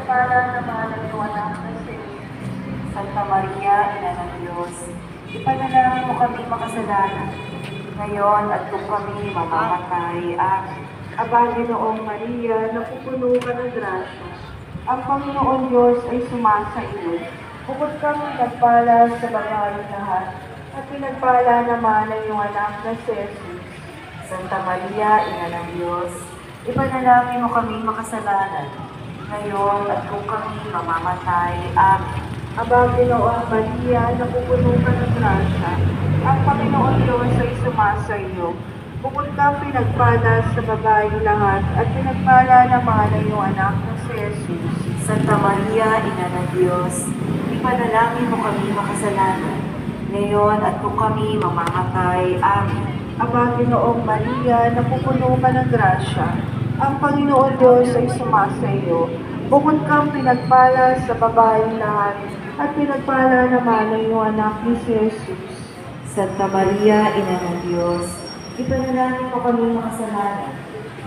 pinagpala naman ang iyong anak na si Santa Maria, Ina ng Diyos, ipanalangin mo kami makasalanan, ngayon at kung kami mamamatay. Amen. Aba, Ginoong Maria, napupuno ka ng grasya. Ang Panginoon Diyos ay sumasa iyo. Bukod kang pinagpala sa babae lahat, at pinagpala naman ang iyong anak na si Jesus. Santa Maria, Ina ng Diyos, ipanalangin mo kami makasalanan, ngayon at kung kami mamamatay. Amen. Aba, Ginoong Maria, napupuno ka ng grasya. Ang Panginoon Diyos ay sumasa iyo. Bukod kang pinagpala sa babae lahat, at pinagpala naman ang iyong anak na si Jesus. Santa Maria, Ina ng Diyos, ipanalangin mo kami makasalanan, ngayon at kung kami mamamatay. Amen. Aba, Ginoong Maria, napupuno ka ng grasya. Ang Panginoon Diyos ay sumasa iyo. Bukod kang pinagpala sa babae lahat, at pinagpala naman ang iyong anak ni si Jesus. Santa Maria, Ina ng Diyos, ipanalangin mo kami makasalanan,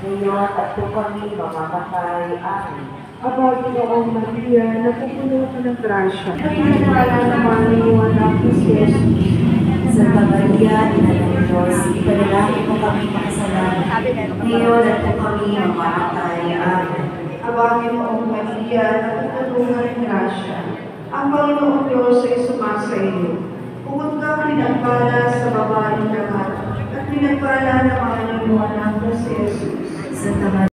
ngayon at kung kami mamamatay. Amen. Aba, Ginoong Maria, napupuno ka ng grasya, at pinagpala naman ang iyong anak ni si Jesus. Santa Maria, Ina ng Diyos, ipanalangin mo kami makasalanan, ngayon at kung kami mamamatay. Amen. Aba, Ginoong Maria, napupuno ka ng grasya, ang Panginoong Diyos ay sumasa iyo. Bukod kang pinagpala sa babae lahat, at pinagpala naman ang iyong anak na si Jesus. Santa Maria,